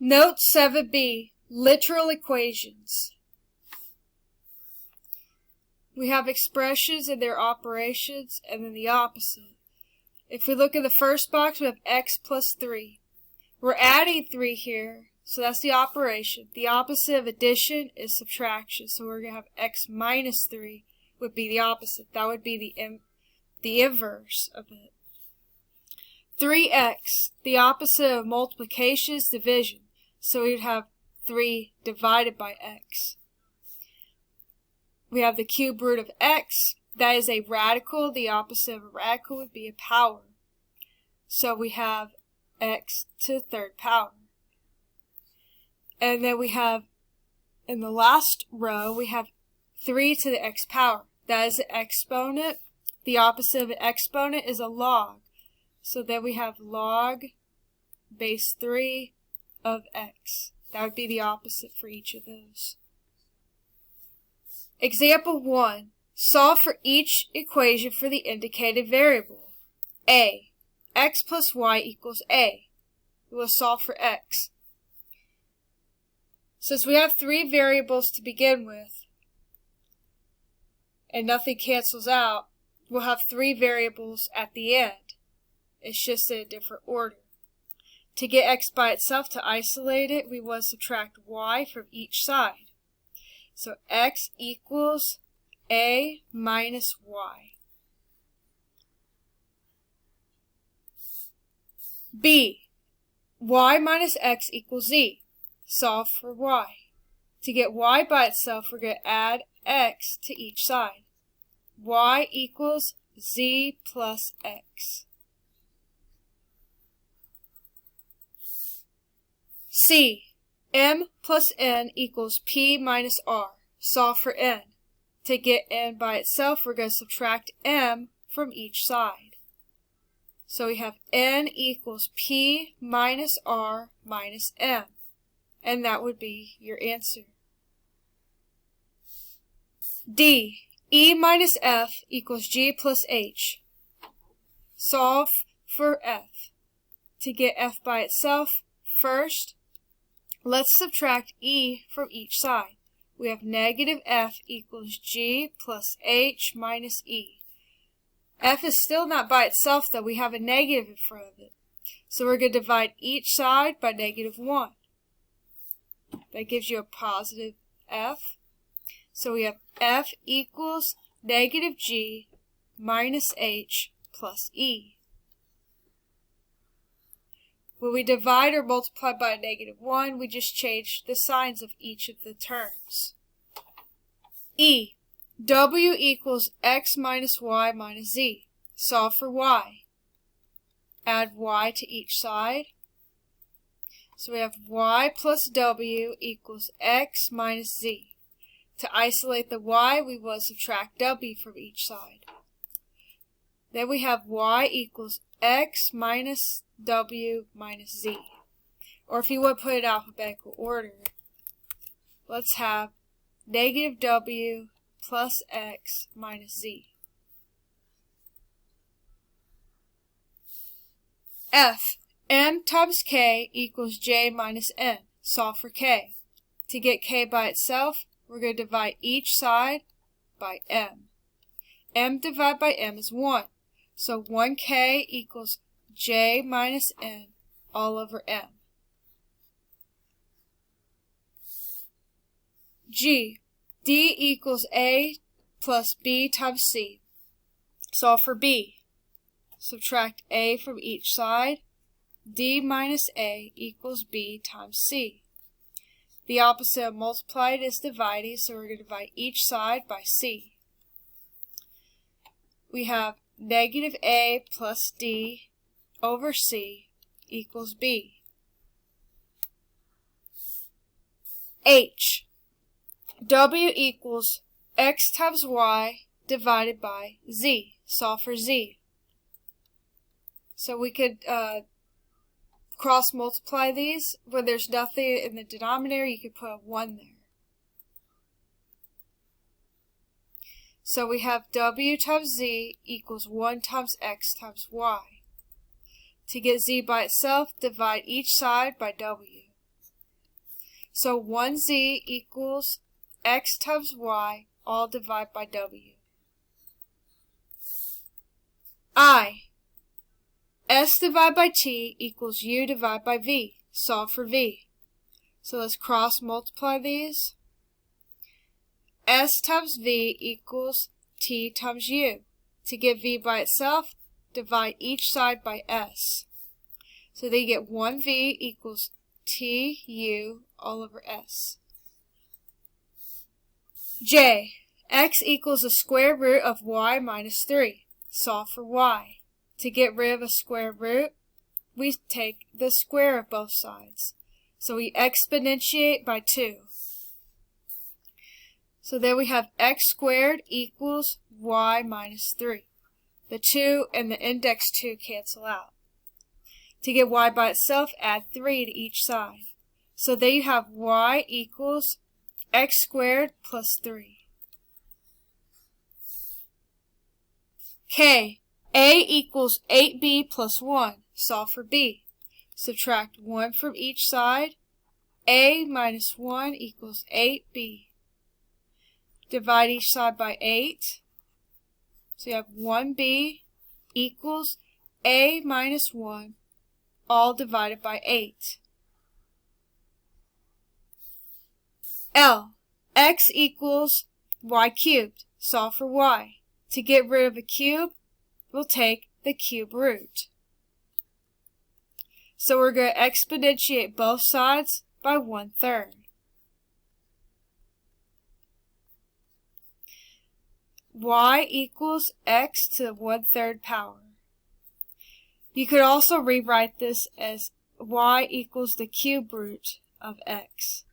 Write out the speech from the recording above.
Note 7b, literal equations. We have expressions and their operations, and then the opposite. If we look at the first box, we have x plus 3. We're adding 3 here, so that's the operation. The opposite of addition is subtraction, so we're going to have x minus 3 would be the opposite. That would be the inverse of it. 3x, the opposite of multiplication is division, so we'd have 3 divided by x. We have the cube root of x. That is a radical. The opposite of a radical would be a power. So we have x to the third power. And then we have, in the last row, we have 3 to the x power. That is an exponent. The opposite of an exponent is a log. So then we have log base 3 of x. That would be the opposite for each of those. Example 1. Solve for each equation for the indicated variable. A. X plus y equals A. We will solve for x. Since we have 3 variables to begin with, and nothing cancels out, we'll have 3 variables at the end. It's just in a different order. To get x by itself, to isolate it, we want to subtract y from each side. So x equals a minus y. B. Y minus x equals z. Solve for y. To get y by itself, we're going to add x to each side. Y equals z plus x. C. M plus n equals p minus r. Solve for n. To get n by itself, we're going to subtract m from each side. So we have n equals p minus r minus m. And that would be your answer. D. E minus f equals g plus h. Solve for f. To get f by itself, first, let's subtract e from each side. We have negative f equals g plus h minus e. F is still not by itself though, we have a negative in front of it. So we're going to divide each side by negative 1. That gives you a positive f. So we have f equals negative g minus h plus e. When we divide or multiply by negative 1, we just change the signs of each of the terms. E. W equals x minus y minus z. Solve for y. Add y to each side. So we have y plus w equals x minus z. To isolate the y, we will subtract w from each side. Then we have y equals x minus w minus z. Or if you want to put it in alphabetical order, let's have negative w plus x minus z. F. M times k equals j minus n. Solve for k. To get k by itself, we're going to divide each side by m. M divided by m is 1. So 1k equals j minus n all over m. G. D equals a plus b times c. Solve for b. Subtract a from each side. D minus a equals b times c. The opposite of multiplied is dividing, so we're going to divide each side by c. We have negative a plus d over c equals b. H. W equals x times y divided by z. Solve for z. So we could cross multiply these. When there's nothing in the denominator, you could put a 1 there. So we have w times z equals 1 times x times y. To get z by itself, divide each side by w. So 1z equals x times y, all divided by w. I. S divided by t equals u divided by v. Solve for v. So let's cross multiply these. S times v equals t times u. To get v by itself, divide each side by s. So they get 1v equals tu all over s. J. X equals the square root of y minus 3. Solve for y. To get rid of a square root, we take the square of both sides. So we exponentiate by 2. So then we have x squared equals y minus 3. The 2 and the index 2 cancel out. To get y by itself, add 3 to each side. So there you have y equals x squared plus 3. K. A equals 8b plus 1. Solve for b. Subtract 1 from each side. A minus 1 equals 8b. Divide each side by 8. So you have 1b equals a minus 1, all divided by 8. L. X equals y cubed. Solve for y. To get rid of a cube, we'll take the cube root. So we're going to exponentiate both sides by 1/3. Y equals x to the 1/3 power. You could also rewrite this as y equals the cube root of x.